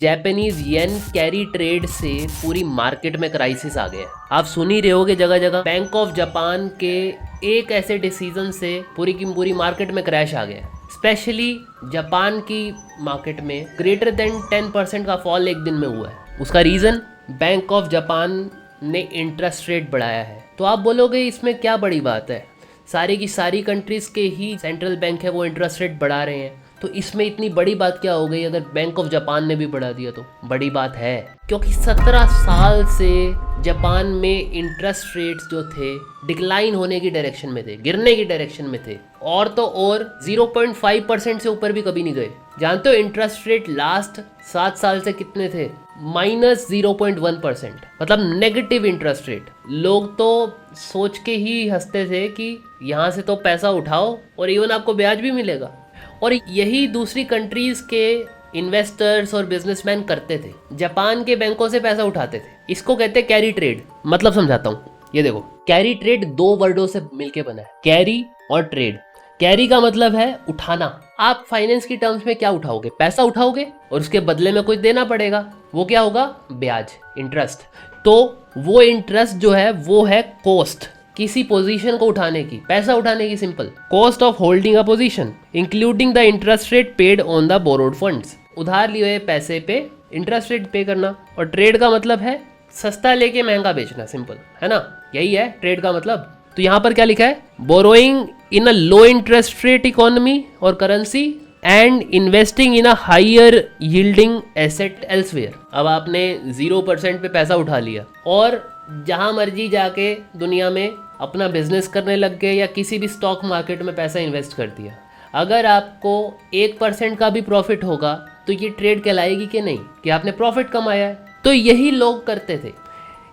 Japanese yen carry trade से पूरी market में क्राइसिस आ गया है। आप सुन ही रहे होगे जगह जगह। बैंक ऑफ जापान के एक ऐसे डिसीजन से पूरी की पूरी मार्केट में क्रैश आ गया। स्पेशली जापान की मार्केट में ग्रेटर देन 10% का फॉल एक दिन में हुआ है। उसका रीज़न बैंक ऑफ जापान ने इंटरेस्ट रेट बढ़ाया है। तो आप बोलोगे इसमें क्या बड़ी बात है, सारी की सारी कंट्रीज़ के ही सेंट्रल बैंक है वो इंटरेस्ट रेट बढ़ा रहे हैं, तो इसमें इतनी बड़ी बात क्या हो गई अगर बैंक ऑफ जापान ने भी बढ़ा दिया? तो बड़ी बात है, क्योंकि 17 साल से जापान में इंटरेस्ट रेट्स जो थे डिक्लाइन होने की डायरेक्शन में थे, गिरने की डायरेक्शन में थे, और तो और 0.5% से ऊपर भी कभी नहीं गए। जानते हो इंटरेस्ट रेट लास्ट 7 साल से कितने थे? -0.1%, मतलब नेगेटिव इंटरेस्ट रेट। लोग तो सोच के ही हंसते थे कि यहाँ से तो पैसा उठाओ और इवन आपको ब्याज भी मिलेगा। और यही दूसरी कंट्रीज के इन्वेस्टर्स और बिजनेसमैन करते थे, जापान के बैंकों से पैसा उठाते थे। इसको कहते हैं कैरी ट्रेड। मतलब समझाता हूँ, ये देखो, कैरी ट्रेड 2 वर्डों से मिलके बना है, कैरी और ट्रेड। कैरी का मतलब है उठाना। आप फाइनेंस की टर्म्स में क्या उठाओगे? पैसा उठाओगे और उसके बदले में कुछ देना पड़ेगा। वो क्या होगा? ब्याज, इंटरेस्ट। तो वो इंटरेस्ट जो है वो है कॉस्ट किसी पोजीशन को उठाने की, पैसा उठाने की। Simple, cost of holding a position including the interest rate paid on the borrowed funds. उधार लिए हुए पैसे पे इंटरेस्ट रेट पे करना। और ट्रेड का मतलब है सस्ता लेके महंगा बेचना। सिंपल है ना, यही है ट्रेड का मतलब। तो यहाँ पर क्या लिखा है? Borrowing in a low interest rate economy और currency and investing in a higher yielding asset elsewhere. अब आपने 0% पे पैसा उठा लिया और जहां मर्जी जाके दुनिया में अपना बिजनेस करने लग गए या किसी भी स्टॉक मार्केट में पैसा इन्वेस्ट कर दिया। अगर आपको 1% का भी प्रॉफिट होगा तो ये ट्रेड कहलाएगी कि नहीं, कि आपने प्रॉफिट कमाया है? तो यही लोग करते थे।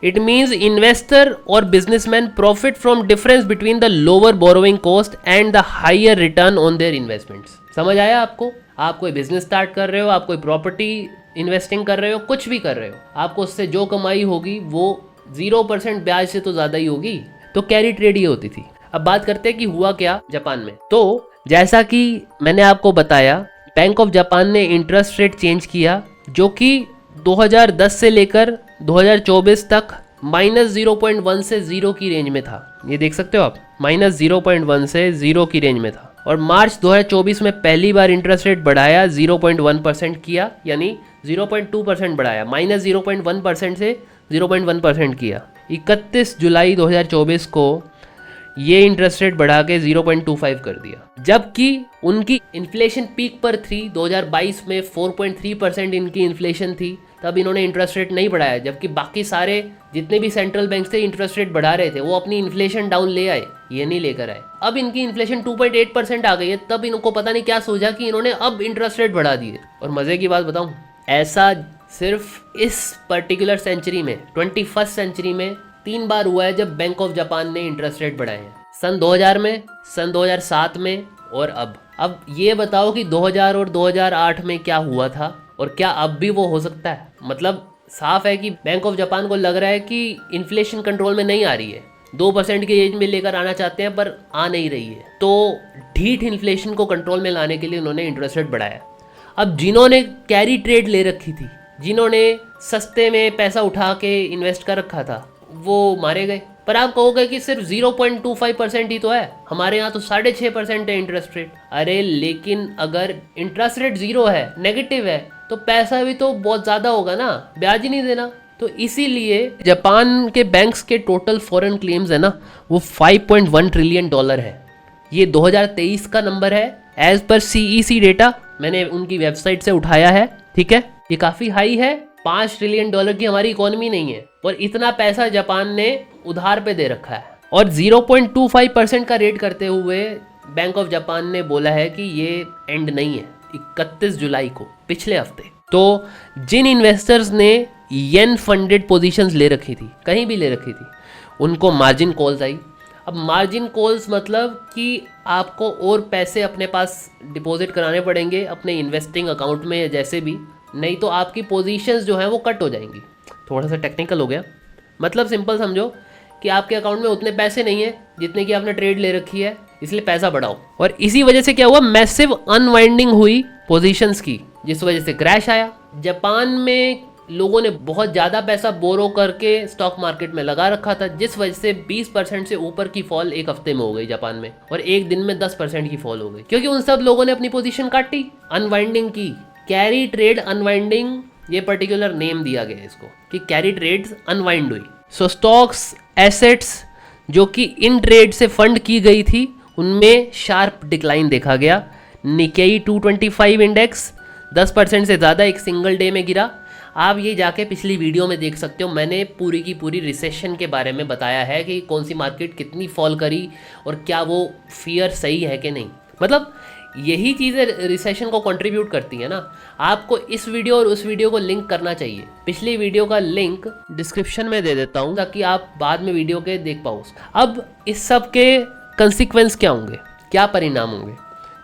इट मीन्स इन्वेस्टर और businessman profit from difference between the lower borrowing cost and the higher return on their investments. समझ आया आपको? आप कोई बिजनेस स्टार्ट कर रहे हो, आप कोई प्रॉपर्टी इन्वेस्टिंग कर रहे हो, कुछ भी कर रहे हो, आपको उससे जो कमाई होगी वो 0% ब्याज से तो ज़्यादा ही होगी। तो कैरी ट्रेड ये होती थी। अब बात करते हैं कि हुआ क्या जापान में। तो जैसा कि मैंने आपको बताया, बैंक ऑफ जापान ने इंटरेस्ट रेट चेंज किया, जो कि 2010 से लेकर 2024 तक -0.1 से 0 की रेंज में था। ये देख सकते हो आप, -0.1 से 0 की रेंज में था। और मार्च 2024 में पहली बार इंटरेस्ट रेट बढ़ाया, 0.1% किया, यानी 0.2% बढ़ाया। -0.1% से 0.1% किया। 31 जुलाई 2024 को ये इंटरेस्ट रेट बढ़ा के 0.25 कर दिया। जबकि उनकी इन्फ्लेशन पीक पर थी। 2022 में 4.3% इनकी इन्फ्लेशन थी, तब इन्होंने इंटरेस्ट रेट नहीं बढ़ाया। जबकि बाकी सारे जितने भी सेंट्रल बैंक थे इंटरेस्ट रेट बढ़ा रहे थे, वो अपनी इन्फ्लेशन डाउन ले आए, ये नहीं लेकर आए। अब इनकी इन्फ्लेशन 2.8% आ गई है, तब इनको पता नहीं क्या सोचा कि इन्होंने अब इंटरेस्ट रेट बढ़ा दिए। और मजे की बात बताऊं, ऐसा सिर्फ इस पर्टिकुलर सेंचुरी में, 21st सेंचुरी में 3 बार हुआ है जब बैंक ऑफ जापान ने इंटरेस्ट रेट बढ़ाए हैं। सन 2000 में, सन 2007 में और अब ये बताओ कि 2000 और 2008 में क्या हुआ था और क्या अब भी वो हो सकता है? मतलब साफ है कि बैंक ऑफ जापान को लग रहा है कि इन्फ्लेशन कंट्रोल में नहीं आ रही है। 2% की एज में लेकर आना चाहते हैं पर आ नहीं रही है। तो ढीठ इन्फ्लेशन को कंट्रोल में लाने के लिए उन्होंने इंटरेस्ट रेट बढ़ाया। अब जिन्होंने कैरी ट्रेड ले रखी थी, जिन्होंने सस्ते में पैसा उठा के इन्वेस्ट कर रखा था, वो मारे गए। पर आप कहोगे कि सिर्फ 0.25% ही तो है, हमारे यहाँ तो 6.5% है इंटरेस्ट रेट। अरे लेकिन अगर इंटरेस्ट रेट 0 है, नेगेटिव है, तो पैसा भी तो बहुत ज़्यादा होगा ना, ब्याज ही नहीं देना। तो इसीलिए जापान के बैंक्स के टोटल फॉरेन क्लेम्स है ना, वो $5.1 ट्रिलियन है। ये 2023 का नंबर है एज पर CEC डेटा, मैंने उनकी वेबसाइट से उठाया है। ठीक है, ये काफ़ी हाई है। $5 ट्रिलियन की हमारी इकोनॉमी नहीं है और इतना पैसा जापान ने उधार पे दे रखा है। और 0.25% का रेट करते हुए बैंक ऑफ जापान ने बोला है कि ये एंड नहीं है, 31 जुलाई को, पिछले हफ्ते। तो जिन इन्वेस्टर्स ने येन फंडेड पोजीशंस ले रखी थी, कहीं भी ले रखी थी, उनको मार्जिन कॉल्स आई। अब मार्जिन कॉल्स मतलब कि आपको और पैसे अपने पास डिपॉजिट कराने पड़ेंगे अपने इन्वेस्टिंग अकाउंट में या जैसे भी, नहीं तो आपकी पोजीशंस जो हैं वो कट हो जाएंगी। थोड़ा सा टेक्निकल हो गया, मतलब सिंपल समझो कि आपके अकाउंट में उतने पैसे नहीं है जितने की आपने ट्रेड ले रखी है, इसलिए पैसा बढ़ाओ। और इसी वजह से क्या हुआ, मैसिव अनवाइंडिंग हुई पोजीशंस की। जिस वजह से क्रैश आया। जापान में लोगों ने बहुत ज़्यादा पैसा बोरो करके स्टॉक मार्केट में लगा रखा था, जिस वजह से 20% से ऊपर की फॉल एक हफ्ते में हो गई जापान में, और एक दिन में 10% की फॉल हो गई, क्योंकि उन सब लोगों ने अपनी पोजीशन काटी, अनवाइंडिंग की। कैरी ट्रेड अनवाइंडिंग, ये पर्टिकुलर नेम दिया गया है इसको, कि कैरी ट्रेड्स अनवाइंड हुई। सो स्टॉक्स, एसेट्स जो कि इन ट्रेड से फंड की गई थी, उनमें शार्प डिक्लाइन देखा गया। निकेई 225 इंडेक्स 10% से ज़्यादा एक सिंगल डे में गिरा। आप ये जाके पिछली वीडियो में देख सकते हो, मैंने पूरी की पूरी रिसेशन के बारे में बताया है कि कौन सी मार्केट कितनी फॉल करी और क्या वो फियर सही है कि नहीं। मतलब यही चीज़ें रिसेशन को कंट्रीब्यूट करती है ना। आपको इस वीडियो और उस वीडियो को लिंक करना चाहिए। पिछली वीडियो का लिंक डिस्क्रिप्शन में दे देता हूँ ताकि आप बाद में वीडियो के देख पाओ। अब इस सब के कंसिक्वेंस क्या होंगे, क्या परिणाम होंगे?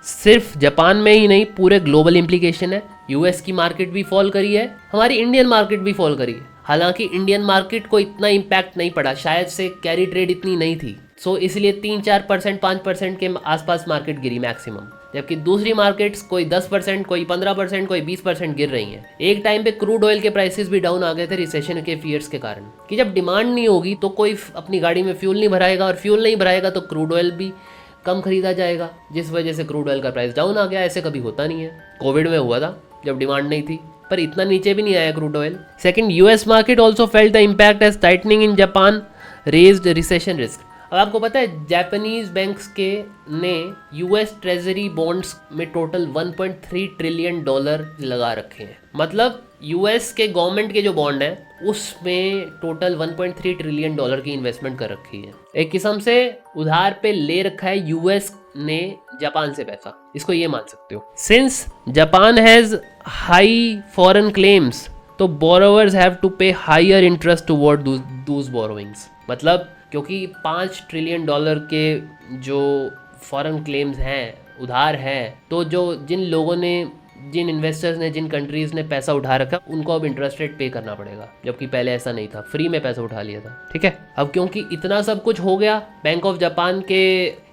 सिर्फ जापान में ही नहीं, पूरे ग्लोबल इम्प्लीकेशन है। यूएस की मार्केट भी फॉल करी है, हमारी इंडियन मार्केट भी फॉल करी है। हालांकि इंडियन मार्केट को इतना इम्पैक्ट नहीं पड़ा, शायद से कैरी ट्रेड इतनी नहीं थी, सो इसलिए 3-4%, 5% के आसपास मार्केट गिरी मैक्सिमम। जबकि दूसरी मार्केट्स कोई 10%, कोई 15%, कोई 20% गिर रही हैं। एक टाइम पे क्रूड ऑयल के प्राइसेस भी डाउन आ गए थे रिसेशन के फियर्स के कारण, कि जब डिमांड नहीं होगी तो कोई अपनी गाड़ी में फ्यूल नहीं भराएगा, और फ्यूल नहीं भराएगा तो क्रूड ऑयल भी कम खरीदा जाएगा, जिस वजह से क्रूड ऑयल का प्राइस डाउन आ गया। ऐसे कभी होता नहीं है, कोविड में हुआ था जब डिमांड नहीं थी, पर इतना नीचे भी नहीं आया crude oil. Second, US market also felt the impact as tightening in Japan raised recession risk. अब आपको पता है जापानीज बैंक्स के ने यूएस ट्रेजरी बॉन्ड्स में टोटल 1.3 ट्रिलियन डॉलर लगा रखे हैं। मतलब यूएस के गवर्नमेंट के जो बॉन्ड हैं उसमें टोटल 1.3 ट्रिलियन डॉलर की इन्वेस्टमेंट कर रखी है। एक किस्म से उधार पे ले रखा है यूएस ने जापान से पैसा, इसको ये मान सकते हो। Since Japan has high foreign claims, तो borrowers have to pay higher interest toward those borrowings. मतलब क्योंकि 5 ट्रिलियन डॉलर के जो फॉरेन क्लेम्स हैं, उधार हैं, तो जो जिन लोगों ने, जिन इन्वेस्टर्स ने, जिन कंट्रीज़ ने पैसा उठा रखा, उनको अब इंटरेस्ट रेट पे करना पड़ेगा, जबकि पहले ऐसा नहीं था, फ्री में पैसा उठा लिया था। ठीक है, अब क्योंकि इतना सब कुछ हो गया बैंक ऑफ जापान के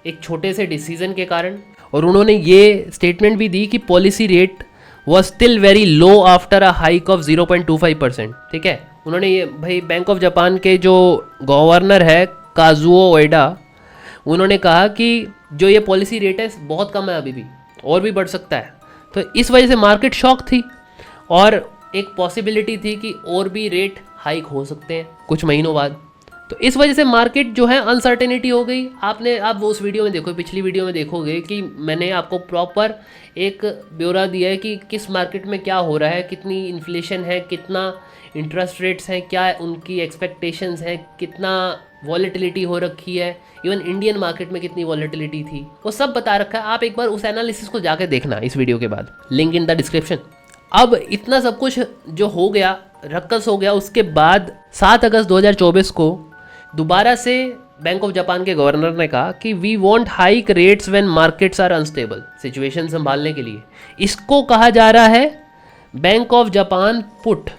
एक छोटे से डिसीजन के कारण, और उन्होंने ये स्टेटमेंट भी दी कि policy rate was still very low after a hike of 0.25%। ठीक है, उन्होंने ये, भाई बैंक ऑफ जापान के जो गवर्नर है काजुओ ओएडा, उन्होंने कहा कि जो ये पॉलिसी रेट है बहुत कम है, अभी भी और भी बढ़ सकता है। तो इस वजह से मार्केट शॉक थी, और एक पॉसिबिलिटी थी कि और भी रेट हाइक हो सकते हैं कुछ महीनों बाद। तो इस वजह से मार्केट जो है अनसर्टेनिटी हो गई। आप उस वीडियो में देखो, पिछली वीडियो में देखोगे कि मैंने आपको प्रॉपर एक ब्यौरा दिया है कि किस मार्केट में क्या हो रहा है, कितनी इन्फ्लेशन है, कितना इंटरेस्ट रेट्स हैं, क्या उनकी एक्सपेक्टेशंस हैं, कितना वॉलेटिलिटी हो रखी है, इवन इंडियन मार्केट में कितनी वॉलेटिलिटी थी, वो सब बता रखा है। आप एक बार उस एनालिसिस को जाके देखना इस वीडियो के बाद, लिंक इन द डिस्क्रिप्शन। अब इतना सब कुछ जो हो गया, रक्कस हो गया, उसके बाद 7 अगस्त 2024 को दोबारा से बैंक ऑफ जापान के गवर्नर ने कहा कि we won't hike rates when markets are unstable. Situation संभालने के लिए इसको कहा जा रहा है बैंक ऑफ जापान पुट।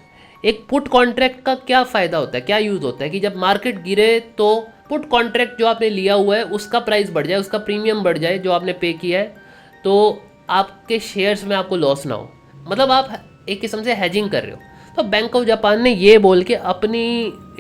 एक पुट कॉन्ट्रैक्ट का क्या फ़ायदा होता है, क्या यूज़ होता है कि जब मार्केट गिरे तो पुट कॉन्ट्रैक्ट जो आपने लिया हुआ है उसका प्राइस बढ़ जाए, उसका प्रीमियम बढ़ जाए जो आपने पे किया है, तो आपके शेयर्स में आपको लॉस ना हो। मतलब आप एक किस्म से हेजिंग कर रहे हो। तो बैंक ऑफ जापान ने ये बोल के अपनी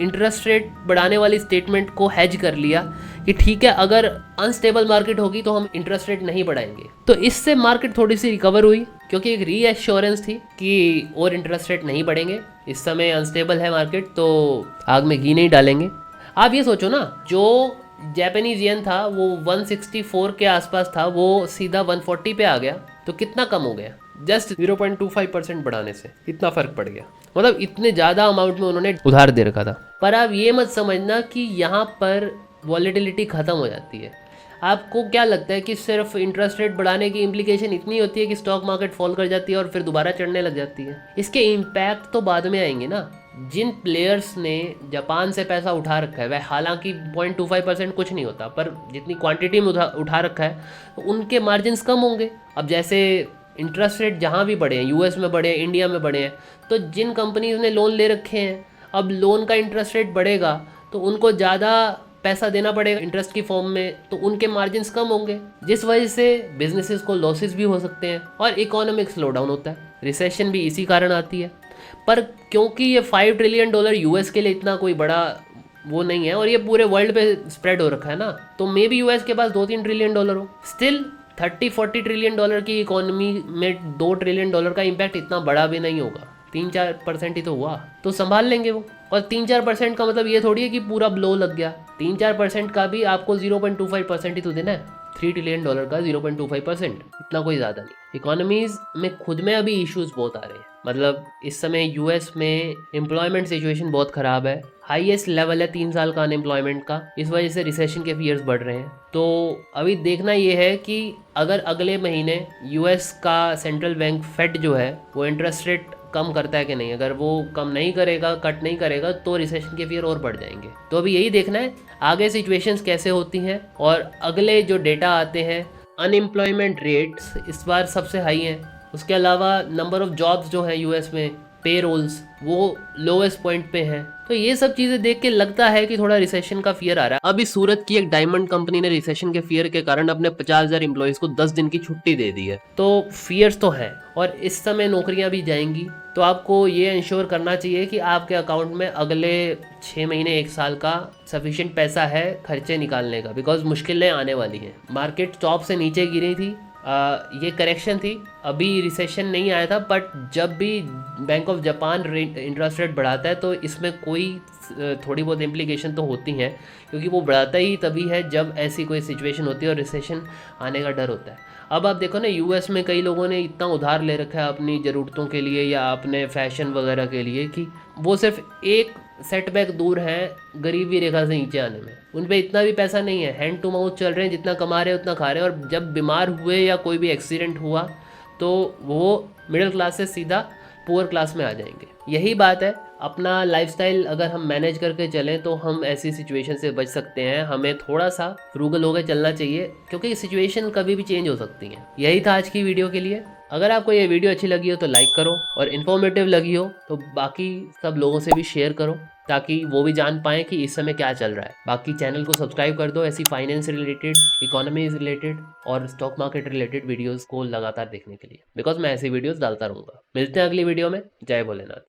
इंटरेस्ट रेट बढ़ाने वाली स्टेटमेंट को हेज कर लिया कि ठीक है, अगर अनस्टेबल मार्केट होगी तो हम इंटरेस्ट रेट नहीं बढ़ाएंगे। तो इससे मार्केट थोड़ी सी रिकवर हुई, क्योंकि एक रीएश्योरेंस थी कि और इंटरेस्ट रेट नहीं बढ़ेंगे। इस समय अनस्टेबल है मार्केट, तो आग में घी नहीं डालेंगे। आप ये सोचो ना, जो जापानीज येन था वो 164 के आसपास था, वो सीधा 140 पे आ गया, तो कितना कम हो गया? जस्ट 0.25% बढ़ाने से इतना फर्क पड़ गया। मतलब इतने ज़्यादा अमाउंट में उन्होंने उधार दे रखा था। पर आप ये मत समझना कि यहाँ पर वॉलेटिलिटी ख़त्म हो जाती है। आपको क्या लगता है कि सिर्फ इंटरेस्ट रेट बढ़ाने की इम्प्लीकेशन इतनी होती है कि स्टॉक मार्केट फॉल कर जाती है और फिर दोबारा चढ़ने लग जाती है? इसके इम्पैक्ट तो बाद में आएंगे ना। जिन प्लेयर्स ने जापान से पैसा उठा रखा है, वह हालांकि 0.25% कुछ नहीं होता, पर जितनी क्वांटिटी में उठा रखा है तो उनके मार्जिन्स कम होंगे। अब जैसे इंटरेस्ट रेट जहाँ भी बढ़े हैं, यूएस में बढ़े हैं, इंडिया में बढ़े हैं, तो जिन कंपनीज ने लोन ले रखे हैं, अब लोन का इंटरेस्ट रेट बढ़ेगा तो उनको ज़्यादा पैसा देना पड़ेगा इंटरेस्ट की फॉर्म में, तो उनके मार्जिन्स कम होंगे, जिस वजह से बिजनेसेस को लॉसेस भी हो सकते हैं और इकोनॉमिक स्लो डाउन होता है। रिसेशन भी इसी कारण आती है। पर क्योंकि ये $5 ट्रिलियन यूएस के लिए इतना कोई बड़ा वो नहीं है और ये पूरे वर्ल्ड पे स्प्रेड हो रखा है ना, तो मे बी यूएस के पास $2-3 ट्रिलियन हो। स्टिल 30-40 ट्रिलियन की इकोनॉमी में $2 ट्रिलियन का इम्पैक्ट इतना बड़ा भी नहीं होगा, 3-4% ही तो हुआ, तो संभाल लेंगे वो। और 3-4% का मतलब ये थोड़ी है कि पूरा ब्लो लग गया। 3-4% का भी आपको 0.25% ही तो देना है। $3 ट्रिलियन का 0.25%, इतना कोई ज़्यादा नहीं। इकोनॉमीज में खुद में अभी इश्यूज बहुत आ रहे हैं, मतलब इस समय यूएस में एम्प्लॉयमेंट सिचुएशन बहुत ख़राब है, हाईएस्ट लेवल है 3 साल का अनएम्प्लॉयमेंट का, इस वजह से रिसेशन के फियर्स बढ़ रहे हैं। तो अभी देखना ये है कि अगर अगले महीने यूएस का सेंट्रल बैंक फेड जो है वो इंटरेस्ट रेट कम करता है कि नहीं। अगर वो कम नहीं करेगा, कट नहीं करेगा, तो रिसेशन के फियर और बढ़ जाएंगे। तो अभी यही देखना है आगे सिचुएशंस कैसे होती हैं और अगले जो डेटा आते हैं। अनएम्प्लॉयमेंट रेट्स इस बार सबसे हाई हैं, उसके अलावा नंबर ऑफ जॉब्स जो हैं यूएस में, पे रोल्स, वो लोएस्ट पॉइंट पे हैं। तो ये सब चीज़ें देख के लगता है कि थोड़ा रिसेशन का फियर आ रहा है। अभी सूरत की एक डायमंड कंपनी ने रिसेशन के फियर के कारण अपने 50,000 एम्प्लॉयज़ को 10 दिन की छुट्टी दे दी है। तो फियर्स तो हैं और इस समय नौकरियां भी जाएंगी, तो आपको ये इंश्योर करना चाहिए कि आपके अकाउंट में अगले 6 महीने 1 साल का सफिशिएंट पैसा है खर्चे निकालने का, बिकॉज मुश्किलें आने वाली हैं। मार्केट टॉप से नीचे गिरी थी, ये करेक्शन थी, अभी रिसेशन नहीं आया था, बट जब भी bank of Japan interest rate बढ़ाता है तो इसमें कोई थोड़ी बहुत इम्प्लीकेशन तो होती हैं, क्योंकि वो बढ़ाता ही तभी है जब ऐसी कोई सिचुएशन होती है और रिसेशन आने का डर होता है। अब आप देखो ना, यूएस में कई लोगों ने इतना उधार ले रखा है अपनी ज़रूरतों के लिए या अपने फैशन वगैरह के लिए कि वो सिर्फ एक सेटबैक दूर हैं गरीबी रेखा से नीचे आने में। उन पे इतना भी पैसा नहीं है, हैंड टू माउथ चल रहे हैं, जितना कमा रहे हैं उतना खा रहे हैं, और जब बीमार हुए या कोई भी एक्सीडेंट हुआ तो वो मिडिल क्लास से सीधा पुअर क्लास में आ जाएंगे। यही बात है, अपना लाइफस्टाइल अगर हम मैनेज करके चलें तो हम ऐसी सिचुएशन से बच सकते हैं। हमें थोड़ा सा फ्रूगल होकर चलना चाहिए, क्योंकि सिचुएशन कभी भी चेंज हो सकती है। यही था आज की वीडियो के लिए। अगर आपको ये वीडियो अच्छी लगी हो तो लाइक करो, और इन्फॉर्मेटिव लगी हो तो बाकी सब लोगों से भी शेयर करो, ताकि वो भी जान पाएँ कि इस समय क्या चल रहा है। बाकी चैनल को सब्सक्राइब कर दो ऐसी फाइनेंस रिलेटेड, इकोनॉमी रिलेटेड और स्टॉक मार्केट रिलेटेड वीडियोस को लगातार देखने के लिए, बिकॉज मैं ऐसी वीडियोस डालता रहूँगा। मिलते हैं अगली वीडियो में। जय भोलेनाथ।